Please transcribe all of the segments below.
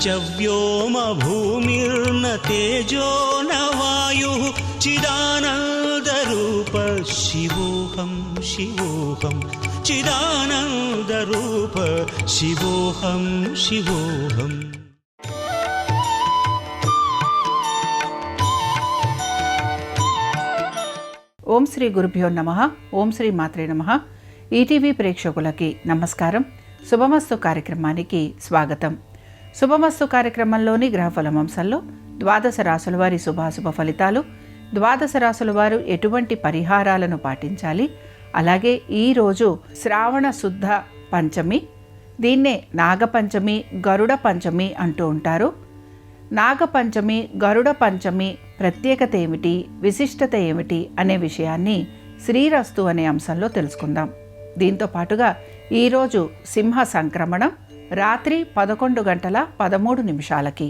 च व्योम भूमिर्न तेजो न वायुः चिदानन्दरूप शिवोऽहं शिवोऽहं चिदानन्दरूप शिवोऽहं शिवोऽहम्। ఓం శ్రీ గురుభ్యో నమః. ఓం శ్రీ మాత్రే నమః. ఈటీవీ ప్రేక్షకులకి నమస్కారం. శుభమస్తు కార్యక్రమానికి స్వాగతం. శుభమస్తు కార్యక్రమంలోని గ్రహఫలమంశంలో ద్వాదశ రాశుల వారి శుభాశుభ ఫలితాలు, ద్వాదశ రాశుల వారు ఎటువంటి పరిహారాలను పాటించాలి, అలాగే ఈరోజు శ్రావణ శుద్ధ పంచమి, దీన్నే నాగపంచమి, గరుడ పంచమి అంటూ ఉంటారు. నాగపంచమి, గరుడ పంచమి ప్రత్యేకత ఏమిటి, విశిష్టత ఏమిటి అనే విషయాన్ని శ్రీరస్తు అనే అంశంలో తెలుసుకుందాం. దీంతో పాటుగా ఈరోజు సింహ సంక్రమణం రాత్రి 11:13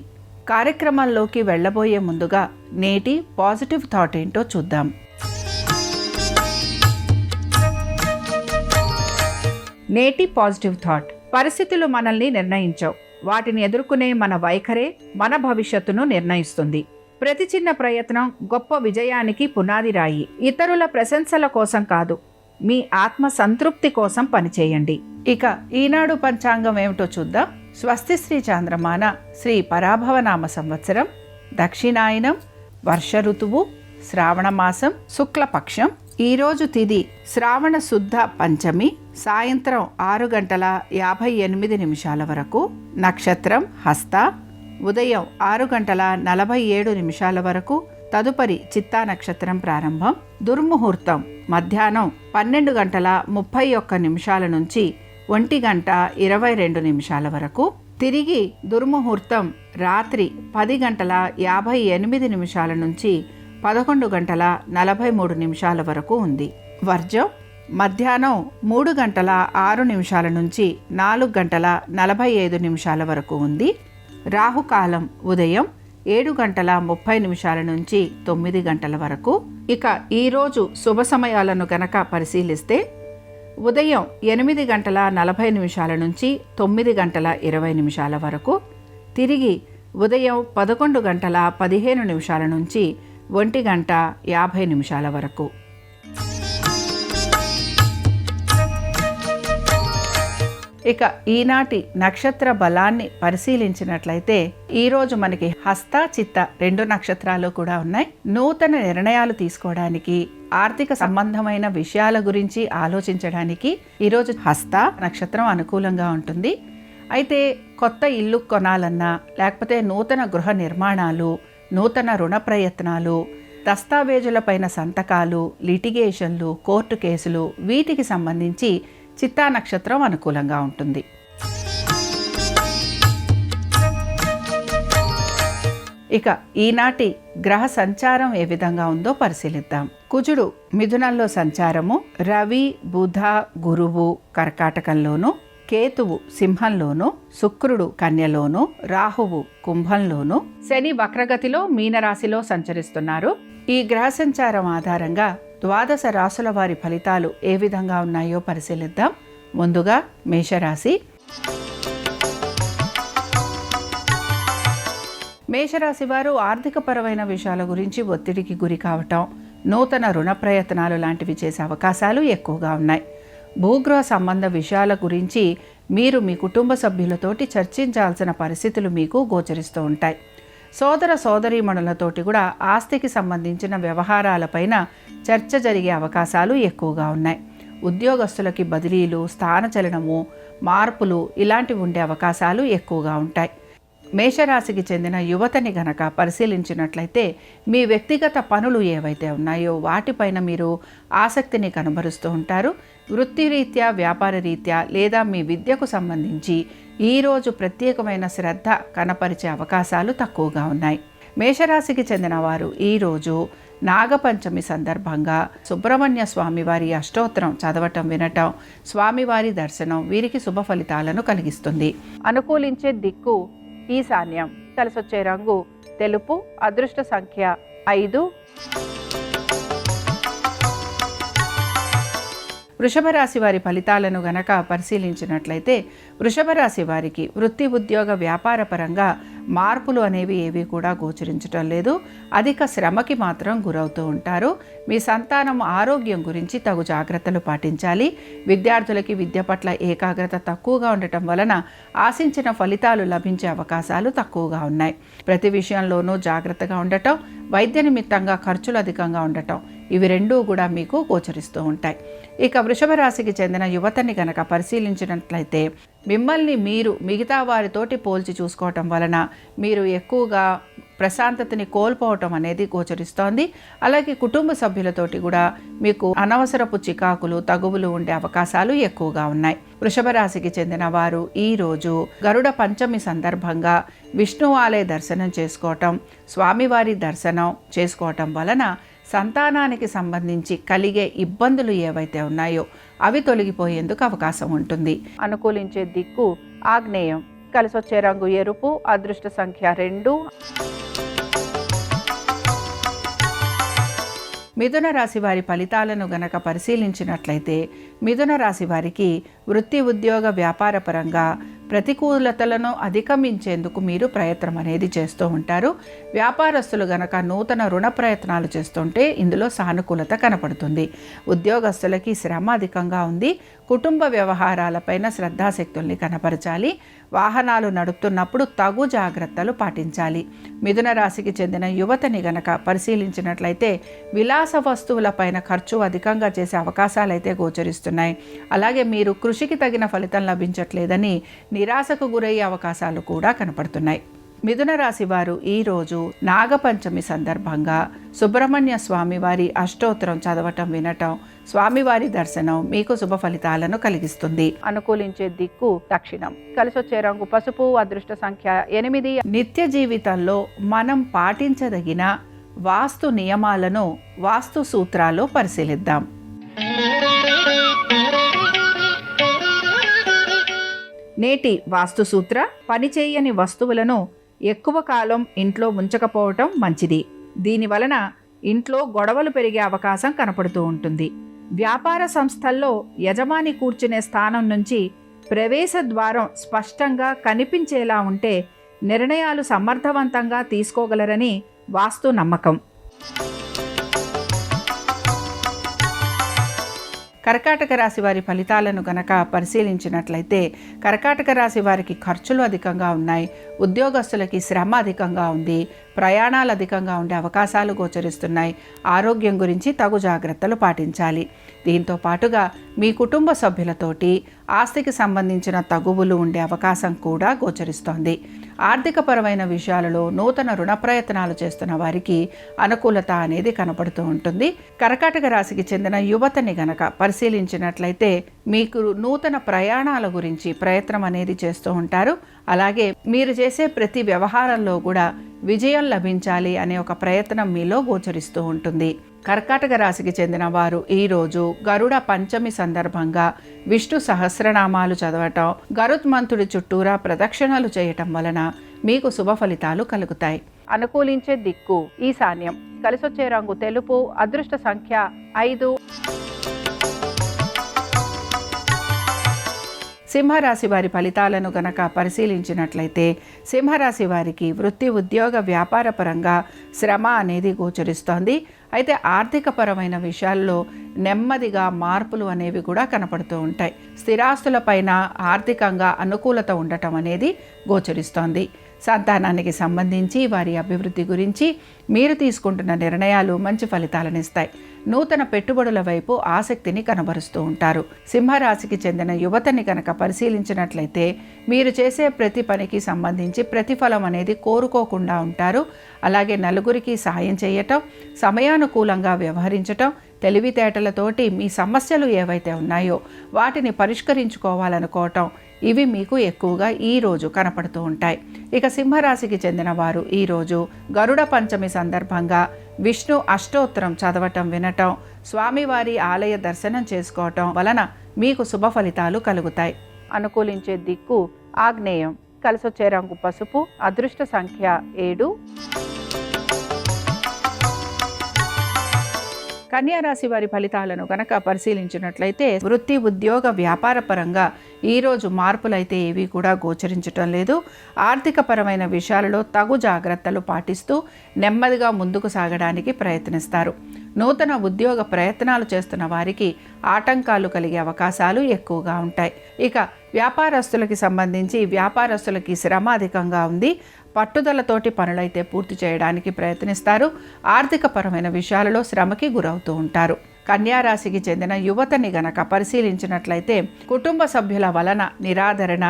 కార్యక్రమంలోకి వెళ్ళబోయే ముందుగా నేటి పాజిటివ్ థాట్ ఏంటో చూద్దాం. నేటి పాజిటివ్ థాట్: పరిస్థితులు మనల్ని నిర్ణయించవు, వాటిని ఎదుర్కొనే మన వైఖరే మన భవిష్యత్తును నిర్ణయిస్తుంది. ప్రతి చిన్న ప్రయత్నం గొప్ప విజయానికి పునాది రాయి. ఇతరుల ప్రశంసల కోసం కాదు, మీ ఆత్మ సంతృప్తి కోసం పనిచేయండి. ఇక ఈనాడు పంచాంగం ఏమిటో చూద్దాం. స్వస్తి శ్రీ చాంద్రమాన శ్రీ పరాభవనామ సంవత్సరం, దక్షిణాయనం, వర్ష ఋతువు, శ్రావణమాసం, శుక్లపక్షం. ఈరోజు తిథి శ్రావణ శుద్ధ పంచమి, సాయంత్రం 6:58 వరకు. నక్షత్రం హస్త, ఉదయం 6:47 వరకు. తదుపరి చిత్తా నక్షత్రం ప్రారంభం. దుర్ముహూర్తం మధ్యాహ్నం 12:31 నుంచి 1:22 వరకు. తిరిగి దుర్ముహూర్తం రాత్రి 10:58 నుంచి 11:43 వరకు ఉంది. వర్జం మధ్యాహ్నం 3:06 నుంచి 4:45 వరకు ఉంది. రాహుకాలం ఉదయం 7:30 నుంచి 9 వరకు. ఇక ఈరోజు శుభ సమయాలను గనక పరిశీలిస్తే ఉదయం 8:40 నుంచి 9:20 వరకు. తిరిగి ఉదయం 11:15 నుంచి 1:50 వరకు. ఇక ఈనాటి నక్షత్ర బలాన్ని పరిశీలించినట్లయితే ఈరోజు మనకి హస్త, చిత్త 2 నక్షత్రాలు కూడా ఉన్నాయి. నూతన నిర్ణయాలు తీసుకోవడానికి, ఆర్థిక సంబంధమైన విషయాల గురించి ఆలోచించడానికి ఈరోజు హస్త నక్షత్రం అనుకూలంగా ఉంటుంది. అయితే కొత్త ఇల్లు కొనాలన్నా, లేకపోతే నూతన గృహ నిర్మాణాలు, నూతన రుణ ప్రయత్నాలు, దస్తావేజులపైన సంతకాలు, లిటిగేషన్లు, కోర్టు కేసులు, వీటికి సంబంధించి చిత్తా నక్షత్రం అనుకూలంగా ఉంటుంది. ఇక ఈనాటి గ్రహ సంచారం ఏ విధంగా ఉందో పరిశీలిద్దాం. కుజుడు మిథునంలో సంచారము, రవి, బుధ, గురువు కర్కాటకంలోను, కేతువు సింహంలోను, శుక్రుడు కన్యలోను, రాహువు కుంభంలోను, శని వక్రగతిలో మీనరాశిలో సంచరిస్తున్నారు. ఈ గ్రహ సంచారం ఆధారంగా ద్వాదశ రాశుల వారి ఫలితాలు ఏ విధంగా ఉన్నాయో పరిశీలిద్దాం. ముందుగా మేషరాశి. మేషరాశి వారు ఆర్థికపరమైన విషయాల గురించి ఒత్తిడికి గురి కావటం, నూతన రుణ ప్రయత్నాలు లాంటివి చేసే అవకాశాలు ఎక్కువగా ఉన్నాయి. భూగృహ సంబంధ విషయాల గురించి మీరు మీ కుటుంబ సభ్యులతోటి చర్చించాల్సిన పరిస్థితులు మీకు గోచరిస్తూ ఉంటాయి. సోదర సోదరీమణులతోటి కూడా ఆస్తికి సంబంధించిన వ్యవహారాలపైన చర్చ జరిగే అవకాశాలు ఎక్కువగా ఉన్నాయి. ఉద్యోగస్తులకి బదిలీలు, స్థానచలనము, మార్పులు ఇలాంటివి ఉండే అవకాశాలు ఎక్కువగా ఉంటాయి. మేషరాశికి చెందిన యువతని గనక పరిశీలించినట్లయితే మీ వ్యక్తిగత పనులు ఏవైతే ఉన్నాయో వాటిపైన మీరు ఆసక్తిని కనబరుస్తూ ఉంటారు. వృత్తిరీత్యా, వ్యాపార రీత్యా లేదా మీ విద్యకు సంబంధించి ఈరోజు ప్రత్యేకమైన శ్రద్ధ కనపరిచే అవకాశాలు తక్కువగా ఉన్నాయి. మేషరాశికి చెందిన వారు ఈరోజు నాగపంచమి సందర్భంగా సుబ్రహ్మణ్య స్వామివారి అష్టోత్తరం చదవటం, వినటం, స్వామివారి దర్శనం వీరికి శుభ ఫలితాలను కలిగిస్తుంది. అనుకూలించే దిక్కు ఈశాన్యం. కలిసొచ్చే రంగు తెలుపు. అదృష్ట సంఖ్య 5. వృషభ రాశి వారి ఫలితాలను గనక పరిశీలించినట్లయితే వృషభ రాశి వారికి వృత్తి ఉద్యోగ వ్యాపార పరంగా మార్పులు అనేవి ఏవి కూడా గోచరించటం లేదు. అధిక శ్రమకి మాత్రం గురవుతూ ఉంటారు. మీ సంతానం ఆరోగ్యం గురించి తగు జాగ్రత్తలు పాటించాలి. విద్యార్థులకి విద్య పట్ల ఏకాగ్రత తక్కువగా ఉండటం వలన ఆశించిన ఫలితాలు లభించే అవకాశాలు తక్కువగా ఉన్నాయి. ప్రతి విషయంలోనూ జాగ్రత్తగా ఉండటం, వైద్య నిమిత్తంగా ఖర్చులు అధికంగా ఉండటం, ఇవి రెండూ కూడా మీకు గోచరిస్తూ ఉంటాయి. ఇక వృషభ రాశికి చెందిన యువతని గనక పరిశీలించినట్లయితే మిమ్మల్ని మీరు మిగతా వారితోటి పోల్చి చూసుకోవటం వలన మీరు ఎక్కువగా ప్రశాంతతని కోల్పోవటం అనేది గోచరిస్తోంది. అలాగే కుటుంబ సభ్యులతోటి కూడా మీకు అనవసరపు చికాకులు తగువులు ఉండే అవకాశాలు ఎక్కువగా ఉన్నాయి. వృషభ రాశికి చెందిన వారు ఈరోజు గరుడ పంచమి సందర్భంగా విష్ణు ఆలయ దర్శనం చేసుకోవటం, స్వామివారి దర్శనం చేసుకోవటం వలన సంతానానికి సంబంధించి కలిగే ఇబ్బందులు ఏవైతే ఉన్నాయో అవి తొలగిపోయేందుకు అవకాశం ఉంటుంది. అనుకూలించే దిక్కు ఆగ్నేయం, కలిసొచ్చే రంగు ఎరుపు, అదృష్ట సంఖ్య 2. మిథున రాశి వారి ఫలితాలను గనక పరిశీలించినట్లయితే మిథున రాశి వారికి వృత్తి ఉద్యోగ వ్యాపార పరంగా ప్రతికూలతలను అధిగమించేందుకు మీరు ప్రయత్నం అనేది చేస్తూ ఉంటారు. వ్యాపారస్తులు గనక నూతన రుణ ప్రయత్నాలు చేస్తుంటే ఇందులో సానుకూలత కనపడుతుంది. ఉద్యోగస్తులకి శ్రమ అధికంగా ఉంది. కుటుంబ వ్యవహారాలపైన శ్రద్ధాశక్తుల్ని కనపరచాలి. వాహనాలు నడుపుతున్నప్పుడు తగు జాగ్రత్తలు పాటించాలి. మిథున రాశికి చెందిన యువతని గనక పరిశీలించినట్లయితే విలాస వస్తువులపైన ఖర్చు అధికంగా చేసే అవకాశాలు అయితే గోచరిస్తున్నాయి. అలాగే మీరు కృషికి తగిన ఫలితం లభించట్లేదని నిరాశకు గురయ్యే అవకాశాలు కూడా కనపడుతున్నాయి. మిథున రాశి వారు ఈరోజు నాగపంచమి సందర్భంగా సుబ్రహ్మణ్య స్వామివారి అష్టోత్తరం చదవటం, వినటం, స్వామివారి దర్శనం మీకు శుభ ఫలితాలను కలిగిస్తుంది. అనుకూలించే దిక్కు దక్షిణం, కలిసొచ్చే రంగు పసుపు, అదృష్ట సంఖ్య 8. నిత్య జీవితంలో మనం పాటించదగిన వాస్తు నియమాలను వాస్తు సూత్రాలు పరిశీలిద్దాం. నేటి వాస్తు సూత్ర: పనిచేయని వస్తువులను ఎక్కువ కాలం ఇంట్లో ఉంచకపోవటం మంచిది. దీనివలన ఇంట్లో గొడవలు పెరిగే అవకాశం కనపడుతూ ఉంటుంది. వ్యాపార సంస్థల్లో యజమాని కూర్చునే స్థానం నుంచి ప్రవేశ ద్వారం స్పష్టంగా కనిపించేలా ఉంటే నిర్ణయాలు సమర్థవంతంగా తీసుకోగలరని వాస్తు నమ్మకం. కర్కాటక రాశి వారి ఫలితాలను గనక పరిశీలించినట్లయితే కర్కాటక రాశి వారికి ఖర్చులు అధికంగా ఉన్నాయి. ఉద్యోగస్తులకి శ్రమ అధికంగా ఉంది. ప్రయాణాలు అధికంగా ఉండే అవకాశాలు గోచరిస్తున్నాయి. ఆరోగ్యం గురించి తగు జాగ్రత్తలు పాటించాలి. దీంతో పాటుగా మీ కుటుంబ సభ్యులతోటి ఆస్తికి సంబంధించిన తగువులు ఉండే అవకాశం కూడా గోచరిస్తోంది. ఆర్థికపరమైన విషయాలలో నూతన రుణ ప్రయత్నాలు చేస్తున్న వారికి అనుకూలత అనేది కనపడుతూ ఉంటుంది. కర్కాటక రాశికి చెందిన యువతని గనక పరిశీలించినట్లయితే మీకు నూతన ప్రయాణాల గురించి ప్రయత్నం అనేది చేస్తూ ఉంటారు. అలాగే మీరు చేసే ప్రతి వ్యవహారంలో కూడా విజయం లభించాలి అనే ఒక ప్రయత్నం మీలో గోచరిస్తూ ఉంటుంది. కర్కాటక రాశికి చెందిన వారు ఈరోజు గరుడ పంచమి సందర్భంగా విష్ణు సహస్రనామాలు చదవటం, గరుత్మంతుడి చుట్టూరా ప్రదక్షిణలు చేయటం వలన మీకు శుభ ఫలితాలు కలుగుతాయి. అనుకూలించే దిక్కు ఈశాన్యం, కలిసొచ్చే రంగు తెలుపు, అదృష్ట సంఖ్య 5. సింహరాశి వారి ఫలితాలను గనక పరిశీలించినట్లయితే సింహరాశి వారికి వృత్తి ఉద్యోగ వ్యాపార పరంగా శ్రమ అనేది గోచరిస్తోంది. అయితే ఆర్థికపరమైన విషయాల్లో నెమ్మదిగా మార్పులు అనేవి కూడా కనపడుతూ ఉంటాయి. స్థిరాస్తులపైన ఆర్థికంగా అనుకూలత ఉండటం అనేది గోచరిస్తోంది. సంతానానికి సంబంధించి వారి అభివృద్ధి గురించి మీరు తీసుకుంటున్న నిర్ణయాలు మంచి ఫలితాలను ఇస్తాయి. నూతన పెట్టుబడుల వైపు ఆసక్తిని కనబరుస్తూ ఉంటారు. సింహరాశికి చెందిన యువతని కనుక పరిశీలించినట్లయితే మీరు చేసే ప్రతి పనికి సంబంధించి ప్రతిఫలం అనేది కోరుకోకుండా ఉంటారు. అలాగే నలుగురికి సాయం చేయటం, సమయానుకూలంగా వ్యవహరించటం, తెలివితేటలతోటి మీ సమస్యలు ఏవైతే ఉన్నాయో వాటిని పరిష్కరించుకోవాలనుకోవటం, ఇవి మీకు ఎక్కువగా ఈరోజు కనపడుతూ ఉంటాయి. ఇక సింహరాశికి చెందిన వారు ఈరోజు గరుడ పంచమి సందర్భంగా విష్ణు అష్టోత్తరం చదవటం, వినటం, స్వామివారి ఆలయ దర్శనం చేసుకోవటం వలన మీకు శుభ ఫలితాలు కలుగుతాయి. అనుకూలించే దిక్కు ఆగ్నేయం, కలిసొచ్చే రంగు పసుపు, అదృష్ట సంఖ్య 7. కన్యా రాశి వారి ఫలితాలను గనక పరిశీలించినట్లయితే వృత్తి, ఉద్యోగ, వ్యాపార పరంగా ఈరోజు మార్పులైతే ఏవి కూడా గోచరించటం లేదు. ఆర్థిక పరమైన విషయాలలో తగు జాగ్రత్తలు పాటిస్తూ నెమ్మదిగా ముందుకు సాగడానికి ప్రయత్నిస్తారు. నూతన ఉద్యోగ ప్రయత్నాలు చేస్తున్న వారికి ఆటంకాలు కలిగే అవకాశాలు ఎక్కువగా ఉంటాయి. ఇక వ్యాపారస్తులకి సంబంధించి వ్యాపారస్తులకి శ్రమ అధికంగా ఉంది. పట్టుదలతోటి పనులైతే పూర్తి చేయడానికి ప్రయత్నిస్తారు. ఆర్థిక పరమైన విషయాలలో శ్రమకి గురవుతూ ఉంటారు. కన్యా రాశికి చెందిన యువతని గనక పరిశీలించినట్లయితే కుటుంబ సభ్యుల వలన నిరాదరణ,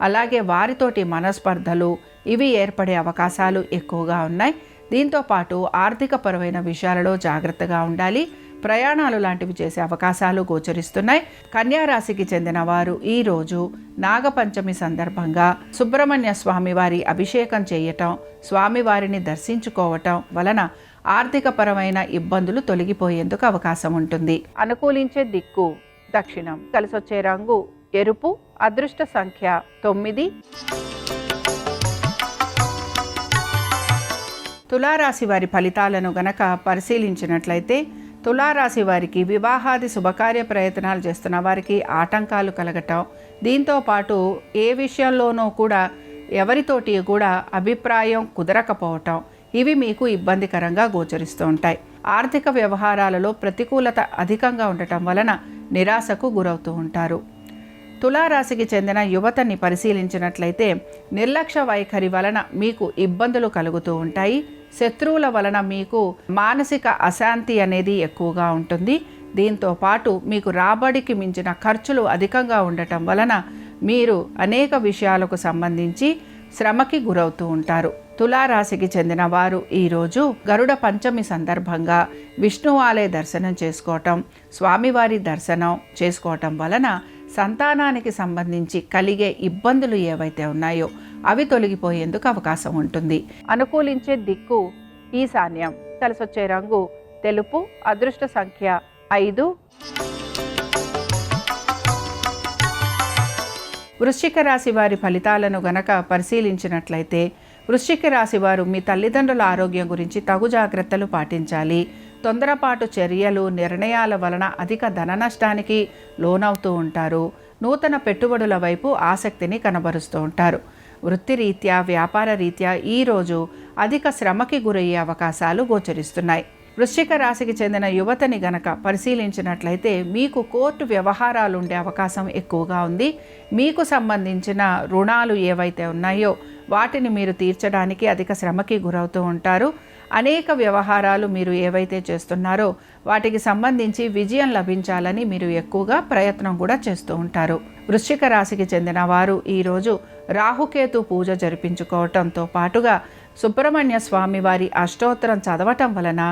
అలాగే వారితోటి మనస్పర్ధలు ఇవి ఏర్పడే అవకాశాలు ఎక్కువగా ఉన్నాయి. దీంతో పాటు ఆర్థిక పరమైన విషయాలలో జాగ్రత్తగా ఉండాలి. ప్రయాణాలు లాంటివి చేసే అవకాశాలు గోచరిస్తున్నాయి. కన్యా రాశికి చెందిన వారు ఈరోజు నాగపంచమి సందర్భంగా సుబ్రహ్మణ్య స్వామి వారి అభిషేకం చేయటం, స్వామివారిని దర్శించుకోవటం వలన ఆర్థిక పరమైన ఇబ్బందులు తొలగిపోయేందుకు అవకాశం ఉంటుంది. అనుకూలించే దిక్కు దక్షిణం. కలిసొచ్చే రంగు ఎరుపు. అదృష్ట సంఖ్య 9. తులారాశి వారి ఫలితాలను గనక పరిశీలించినట్లయితే తులారాశి వారికి వివాహాది శుభకార్య ప్రయత్నాలు చేస్తున్న వారికి ఆటంకాలు కలగటం, దీంతోపాటు ఏ విషయంలోనూ కూడా ఎవరితోటి కూడా అభిప్రాయం కుదరకపోవటం ఇవి మీకు ఇబ్బందికరంగా గోచరిస్తూ ఉంటాయి. ఆర్థిక వ్యవహారాలలో ప్రతికూలత అధికంగా ఉండటం వలన నిరాశకు గురవుతూ ఉంటారు. తులారాశికి చెందిన యువతని పరిశీలించినట్లయితే నిర్లక్ష్య వైఖరి వలన మీకు ఇబ్బందులు కలుగుతూ ఉంటాయి. శత్రువుల వలన మీకు మానసిక అశాంతి అనేది ఎక్కువగా ఉంటుంది. దీంతో పాటు మీకు రాబడికి మించిన ఖర్చులు అధికంగా ఉండటం వలన మీరు అనేక విషయాలకు సంబంధించి శ్రమకి గురవుతూ ఉంటారు. తులారాశికి చెందిన వారు ఈరోజు గరుడ పంచమి సందర్భంగా విష్ణు ఆలయ దర్శనం చేసుకోవటం, స్వామివారి దర్శనం చేసుకోవటం వలన సంతానానికి సంబంధించి కలిగే ఇబ్బందులు ఏవైతే ఉన్నాయో అవి తొలగిపోయేందుకు అవకాశం ఉంటుంది. అనుకూలించే దిక్కు ఈశాన్యం. కలిసొచ్చే రంగు తెలుపు. అదృష్ట సంఖ్య 5. వృశ్చిక రాశి వారి ఫలితాలను గనక పరిశీలించినట్లయితే వృశ్చిక రాశి వారు మీ తల్లిదండ్రుల ఆరోగ్యం గురించి తగు జాగ్రత్తలు పాటించాలి. తొందరపాటు చర్యలు, నిర్ణయాల వలన అధిక ధన నష్టానికి లోనవుతూ ఉంటారు. నూతన పెట్టుబడుల వైపు ఆసక్తిని కనబరుస్తూ ఉంటారు. వృత్తిరీత్యా, వ్యాపార రీత్యా ఈరోజు అధిక శ్రమకి గురయ్యే అవకాశాలు గోచరిస్తున్నాయి. వృశ్చిక రాశికి చెందిన యువతని గనక పరిశీలించినట్లయితే మీకు కోర్టు వ్యవహారాలు ఉండే అవకాశం ఎక్కువగా ఉంది. మీకు సంబంధించిన రుణాలు ఏవైతే ఉన్నాయో వాటిని మీరు తీర్చడానికి అధిక శ్రమకి గురవుతూ ఉంటారు. అనేక వ్యవహారాలు మీరు ఏవైతే చేస్తున్నారో వాటికి సంబంధించి విజయం లభించాలని మీరు ఎక్కువగా ప్రయత్నం కూడా చేస్తూ ఉంటారు. వృశ్చిక రాశికి చెందిన వారు ఈరోజు రాహుకేతు పూజ జరిపించుకోవటంతో పాటుగా సుబ్రహ్మణ్య స్వామి వారి అష్టోత్తరం చదవటం వలన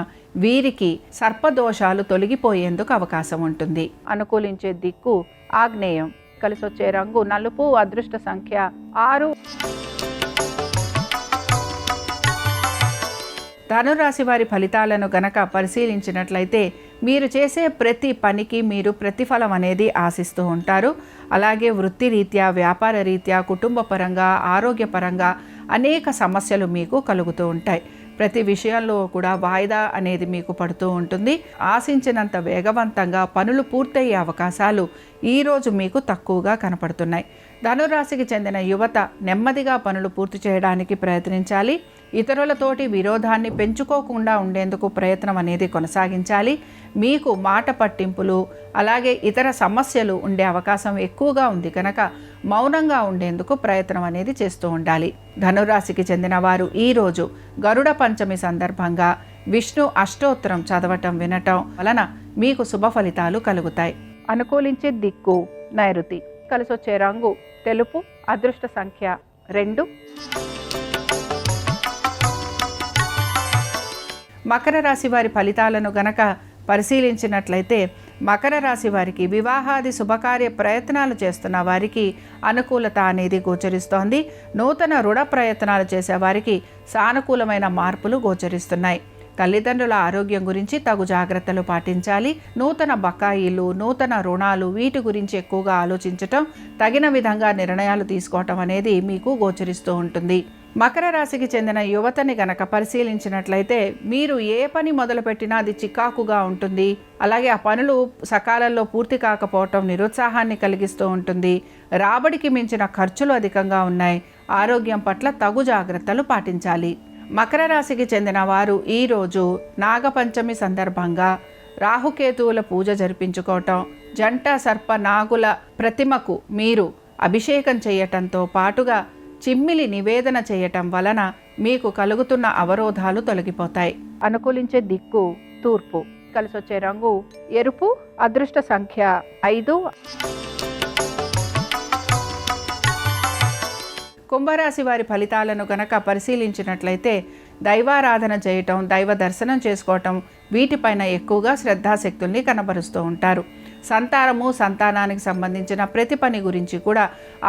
వీరికి సర్పదోషాలు తొలగిపోయేందుకు అవకాశం ఉంటుంది. అనుకూలించే దిక్కు ఆగ్నేయం. కలిసొచ్చే రంగు నలుపు. అదృష్ట సంఖ్య 6. ధనురాశి వారి ఫలితాలను గనక పరిశీలించినట్లయితే మీరు చేసే ప్రతి పనికి మీరు ప్రతిఫలం అనేది ఆశిస్తూ ఉంటారు. అలాగే వృత్తిరీత్యా, వ్యాపార రీత్యా, కుటుంబ పరంగా, ఆరోగ్యపరంగా అనేక సమస్యలు మీకు కలుగుతూ ఉంటాయి. ప్రతి విషయంలో కూడా వాయిదా అనేది మీకు పడుతూ ఉంటుంది. ఆశించినంత వేగవంతంగా పనులు పూర్తయ్యే అవకాశాలు ఈరోజు మీకు తక్కువగా కనపడుతున్నాయి. ధనురాశికి చెందిన యువత నెమ్మదిగా పనులు పూర్తి చేయడానికి ప్రయత్నించాలి. ఇతరులతోటి విరోధాన్ని పెంచుకోకుండా ఉండేందుకు ప్రయత్నం అనేది కొనసాగించాలి. మీకు మాట పట్టింపులు, అలాగే ఇతర సమస్యలు ఉండే అవకాశం ఎక్కువగా ఉంది కనుక మౌనంగా ఉండేందుకు ప్రయత్నం అనేది చేస్తూ ఉండాలి. ధనురాశికి చెందిన వారు ఈరోజు గరుడ పంచమి సందర్భంగా విష్ణు అష్టోత్తరం చదవటం, వినటం వలన మీకు శుభ ఫలితాలు కలుగుతాయి. అనుకూలించే దిక్కు నైరుతి. కలిసొచ్చే రంగు తెలుపు. అదృష్ట సంఖ్య 2. మకర రాశి వారి ఫలితాలను గనక పరిశీలించినట్లయితే మకర రాశి వారికి వివాహాది శుభకార్య ప్రయత్నాలు చేస్తున్న వారికి అనుకూలత అనేది గోచరిస్తోంది. నూతన రుణ ప్రయత్నాలు చేసే వారికి సానుకూలమైన మార్పులు గోచరిస్తున్నాయి. తల్లిదండ్రుల ఆరోగ్యం గురించి తగు జాగ్రత్తలు పాటించాలి. నూతన బకాయిలు, నూతన రుణాలు వీటి గురించి ఎక్కువగా ఆలోచించటం, తగిన విధంగా నిర్ణయాలు తీసుకోవటం అనేది మీకు గోచరిస్తూ ఉంటుంది. మకర రాశికి చెందిన యువతని గనక పరిశీలించినట్లయితే మీరు ఏ పని మొదలుపెట్టినా అది చికాకుగా ఉంటుంది. అలాగే ఆ పనులు సకాలంలో పూర్తి కాకపోవటం నిరుత్సాహాన్ని కలిగిస్తూ ఉంటుంది. రాబడికి మించిన ఖర్చులు అధికంగా ఉన్నాయి. ఆరోగ్యం పట్ల తగు జాగ్రత్తలు పాటించాలి. మకర రాశికి చెందిన వారు ఈరోజు నాగపంచమి సందర్భంగా రాహుకేతువుల పూజ జరిపించుకోవటం, జంట సర్ప నాగుల ప్రతిమకు మీరు అభిషేకం చేయటంతో పాటుగా చిమ్మిలి నివేదన చేయటం వలన మీకు కలుగుతున్న అవరోధాలు తొలగిపోతాయి. అనుకూలించే దిక్కు తూర్పు. కలిసొచ్చే రంగు ఎరుపు. అదృష్ట సంఖ్య 5. కుంభరాశి వారి ఫలితాలను గనక పరిశీలించినట్లయితే దైవారాధన చేయటం, దైవ దర్శనం చేసుకోవటం వీటిపైన ఎక్కువగా శ్రద్ధాశక్తుల్ని కనబరుస్తూ ఉంటారు. సంతానానికి సంబంధించిన ప్రతి పని గురించి కూడా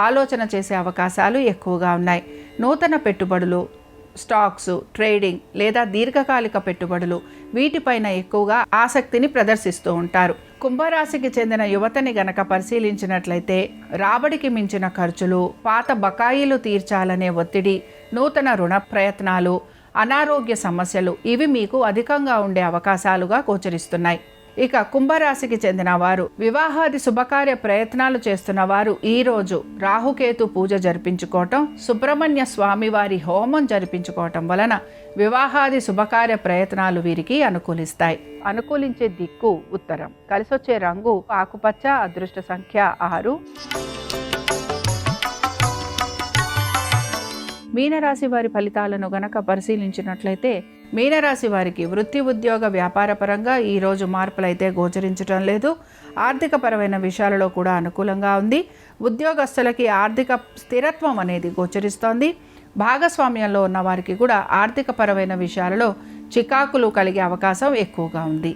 ఆలోచన చేసే అవకాశాలు ఎక్కువగా ఉన్నాయి. నూతన పెట్టుబడులు, స్టాక్స్, ట్రేడింగ్ లేదా దీర్ఘకాలిక పెట్టుబడులు వీటిపైన ఎక్కువగా ఆసక్తిని ప్రదర్శిస్తూ ఉంటారు. కుంభరాశికి చెందిన యువతని గనక పరిశీలించినట్లయితే రాబడికి మించిన ఖర్చులు, పాత బకాయిలు తీర్చాలనే ఒత్తిడి, నూతన రుణ ప్రయత్నాలు, అనారోగ్య సమస్యలు ఇవి మీకు అధికంగా ఉండే అవకాశాలుగా గోచరిస్తున్నాయి. ఇక కుంభరాశికి చెందిన వారు వివాహాది శుభకార్య ప్రయత్నాలు చేస్తున్న వారు ఈరోజు రాహుకేతు పూజ జరిపించుకోవటం, సుబ్రహ్మణ్య స్వామి వారి హోమం జరిపించుకోవటం వలన వివాహాది శుభకార్య ప్రయత్నాలు వీరికి అనుకూలిస్తాయి. అనుకూలించే దిక్కు ఉత్తరం. కలిసొచ్చే రంగు ఆకుపచ్చ. అదృష్ట సంఖ్య 6. మీనరాశి వారి ఫలితాలను గనక పరిశీలించినట్లయితే మీనరాశి వారికి వృత్తి, ఉద్యోగ, వ్యాపార పరంగా ఈరోజు మార్పులైతే గోచరించడం లేదు. ఆర్థికపరమైన విషయాలలో కూడా అనుకూలంగా ఉంది. ఉద్యోగస్తులకి ఆర్థిక స్థిరత్వం అనేది గోచరిస్తోంది. భాగస్వామ్యంలో ఉన్న వారికి కూడా ఆర్థికపరమైన విషయాలలో చికాకులు కలిగే అవకాశం ఎక్కువగా ఉంది.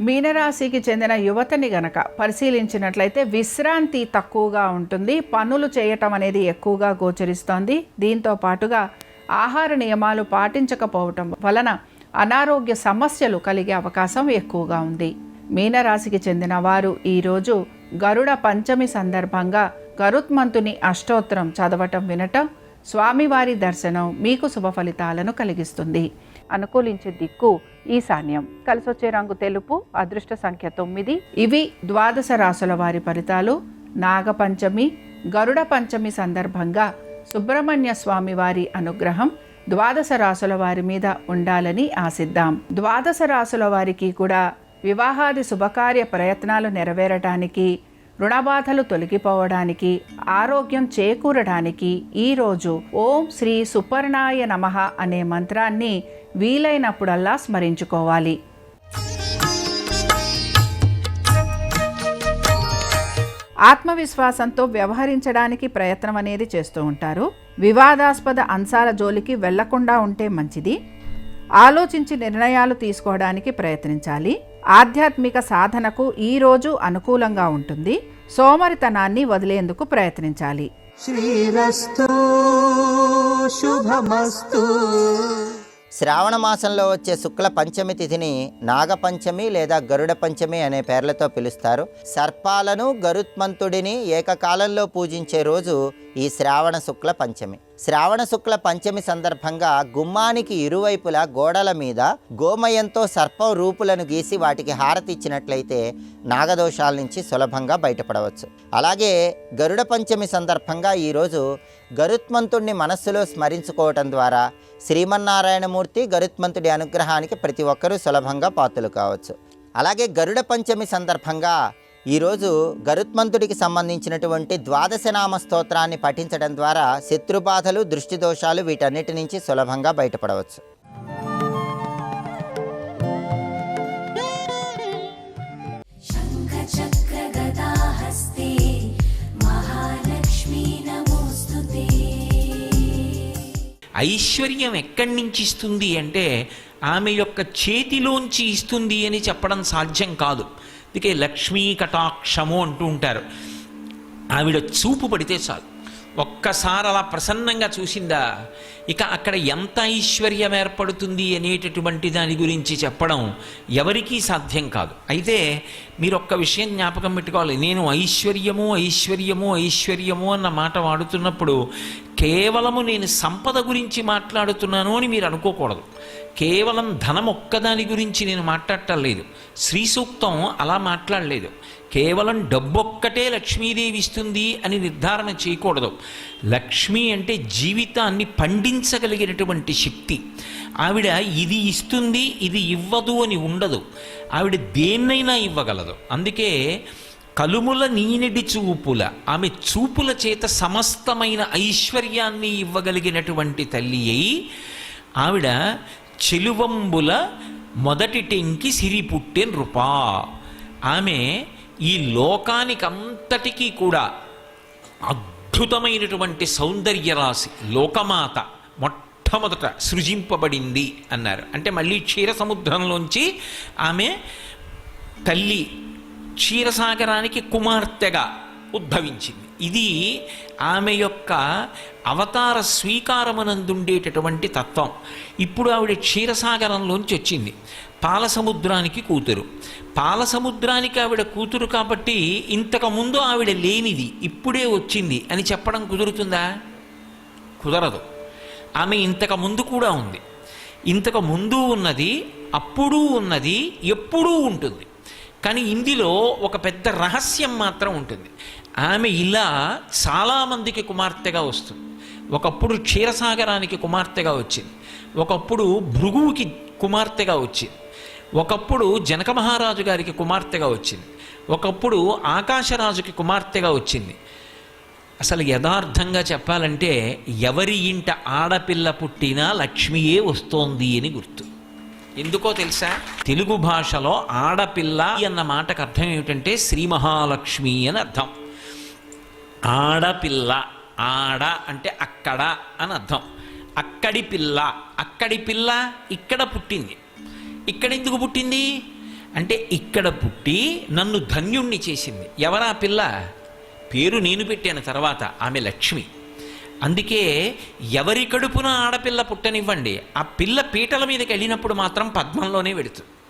మీనరాశికి చెందిన యువతని గనక పరిశీలించినట్లయితే విశ్రాంతి తక్కువగా ఉంటుంది. పనులు చేయటం అనేది ఎక్కువగా గోచరిస్తోంది. దీంతో పాటుగా ఆహార నియమాలు పాటించకపోవటం వలన అనారోగ్య సమస్యలు కలిగే అవకాశం ఎక్కువగా ఉంది. మీనరాశికి చెందిన వారు ఈరోజు గరుడ పంచమి సందర్భంగా గరుత్మంతుని అష్టోత్తరం చదవటం, వినటం, స్వామివారి దర్శనం మీకు శుభ ఫలితాలను కలిగిస్తుంది. అనుకూలించే దిక్కు ఈశాన్యం. కలిసొచ్చే రంగు తెలుపు. అదృష్ట సంఖ్య 9. ఇవి ద్వాదశ రాశుల వారి ఫలితాలు. నాగపంచమి, గరుడ పంచమి సందర్భంగా సుబ్రహ్మణ్య స్వామి వారి అనుగ్రహం ద్వాదశ రాశుల వారి మీద ఉండాలని ఆశిద్దాం. ద్వాదశ రాశుల వారికి కూడా వివాహాది శుభకార్య ప్రయత్నాలు నెరవేరటానికి, రుణబాధలు తొలగిపోవడానికి, ఆరోగ్యం చేకూరడానికి ఈరోజు ఓం శ్రీ సుపర్ణాయ నమః అనే మంత్రాన్ని వీలైనప్పుడల్లా స్మరించుకోవాలి. ఆత్మవిశ్వాసంతో వ్యవహరించడానికి ప్రయత్నం అనేది చేస్తూ ఉంటారు. వివాదాస్పద అంశాల జోలికి వెళ్లకుండా ఉంటే మంచిది. ఆలోచించి నిర్ణయాలు తీసుకోవడానికి ప్రయత్నించాలి. ఆధ్యాత్మిక సాధనకు ఈరోజు అనుకూలంగా ఉంటుంది. సోమరితనాన్ని వదిలేందుకు ప్రయత్నించాలి. శ్రీరస్తు శుభమస్తు. శ్రావణ మాసంలో వచ్చే శుక్ల పంచమి తిథిని నాగపంచమి లేదా గరుడ పంచమి అనే పేర్లతో పిలుస్తారు. సర్పాలను, గరుత్మంతుడిని ఏకకాలంలో పూజించే రోజు ఈ శ్రావణ శుక్ల పంచమి. శ్రావణ శుక్ల పంచమి సందర్భంగా గుమ్మానికి ఇరువైపులా గోడల మీద గోమయంతో సర్పం రూపులను గీసి వాటికి హారతి ఇచ్చినట్లయితే నాగదోషాల నుంచి సులభంగా బయటపడవచ్చు. అలాగే గరుడ పంచమి సందర్భంగా ఈరోజు గరుత్మంతుడిని మనస్సులో స్మరించుకోవటం ద్వారా శ్రీమన్నారాయణమూర్తి, గరుత్మంతుడి అనుగ్రహానికి ప్రతి ఒక్కరూ సులభంగా పాత్రలు కావచ్చు. అలాగే గరుడ పంచమి సందర్భంగా ఈరోజు గరుత్మంతుడికి సంబంధించినటువంటి ద్వాదశనామ స్తోత్రాన్ని పఠించడం ద్వారా శత్రుబాధలు, దృష్టి దోషాలు వీటన్నిటి నుంచి సులభంగా బయటపడవచ్చు. ఐశ్వర్యం ఎక్కడి నుంచి ఇస్తుంది అంటే ఆమె యొక్క చేతిలోంచి ఇస్తుంది అని చెప్పడం సాధ్యం కాదు. అందుకే లక్ష్మీ కటాక్షము అంటూ ఉంటారు. ఆవిడ చూపు పడితే చాలు, ఒక్కసారి అలా ప్రసన్నంగా చూసిందా, ఇక అక్కడ ఎంత ఐశ్వర్యం ఏర్పడుతుంది అనేటటువంటి దాని గురించి చెప్పడం ఎవరికీ సాధ్యం కాదు. అయితే మీరు ఒక్క విషయం జ్ఞాపకం పెట్టుకోవాలి, నేను ఐశ్వర్యము ఐశ్వర్యము ఐశ్వర్యము అన్న మాట వాడుతున్నప్పుడు కేవలము నేను సంపద గురించి మాట్లాడుతున్నాను అని మీరు అనుకోకూడదు. కేవలం ధనం ఒక్కదాని గురించి నేను మాట్లాడటం లేదు. శ్రీ సూక్తం అలా మాట్లాడలేదు. కేవలం డబ్బొక్కటే లక్ష్మీదేవి ఇస్తుంది అని నిర్ధారణ చేయకూడదు. లక్ష్మి అంటే జీవితాన్ని పండించగలిగినటువంటి శక్తి. ఆవిడ ఇది ఇస్తుంది ఇది ఇవ్వదు అని ఉండదు. ఆవిడ దేన్నైనా ఇవ్వగలదు. అందుకే కలుముల నీనెడి చూపుల, ఆమె చూపుల చేత సమస్తమైన ఐశ్వర్యాన్ని ఇవ్వగలిగినటువంటి తల్లి అయి ఆవిడ చెలువంబుల మొదటి టెంకి సిరి పుట్టె నృపా. ఆమె ఈ లోకానికంతటికీ కూడా అద్భుతమైనటువంటి సౌందర్య రాశి, లోకమాత మొట్టమొదట సృజింపబడింది అన్నారు. అంటే మళ్ళీ క్షీర సముద్రంలోంచి ఆమె తల్లి క్షీరసాగరానికి కుమార్తెగా ఉద్భవించింది. ఇది ఆమె యొక్క అవతార స్వీకారమునందుండేటటువంటి తత్వం. ఇప్పుడు ఆవిడ క్షీరసాగరంలోంచి వచ్చింది, పాలసముద్రానికి కూతురు. పాలసముద్రానికి ఆవిడ కూతురు కాబట్టి ఇంతకుముందు ఆవిడ లేనిది ఇప్పుడే వచ్చింది అని చెప్పడం కుదురుతుందా? కుదరదు. ఆమె ఇంతకు ముందు కూడా ఉంది. ఇంతకు ముందు ఉన్నది, అప్పుడు ఉన్నది, ఎప్పుడూ ఉంటుంది. కానీ ఇందులో ఒక పెద్ద రహస్యం మాత్రం ఉంటుంది. ఆమె ఇలా చాలామందికి కుమార్తెగా వస్తుంది. ఒకప్పుడు క్షీరసాగరానికి కుమార్తెగా వచ్చింది, ఒకప్పుడు భృగువుకి కుమార్తెగా వచ్చింది, ఒకప్పుడు జనక మహారాజు గారికి కుమార్తెగా వచ్చింది, ఒకప్పుడు ఆకాశరాజుకి కుమార్తెగా వచ్చింది. అసలు యథార్థంగా చెప్పాలంటే ఎవరి ఇంట ఆడపిల్ల పుట్టినా లక్ష్మియే వస్తోంది అని గుర్తు. ఎందుకో తెలుసా? తెలుగు భాషలో ఆడపిల్ల అన్న మాటకు అర్థం ఏమిటంటే శ్రీ మహాలక్ష్మి అని అర్థం. ఆడపిల్ల, ఆడ అంటే అక్కడ అని అర్థం. అక్కడి పిల్ల, అక్కడి పిల్ల ఇక్కడ పుట్టింది. ఇక్కడ ఎందుకు పుట్టింది అంటే ఇక్కడ పుట్టి నన్ను ధన్యుణ్ణి చేసింది. ఎవరా పిల్ల? పేరు నేను పెట్టాను తర్వాత, ఆమె లక్ష్మి. అందుకే ఎవరి కడుపున ఆడపిల్ల పుట్టనివ్వండి, ఆ పిల్ల పీటల మీదకి వెళ్ళినప్పుడు మాత్రం పద్మంలోనే వెడుతుంది.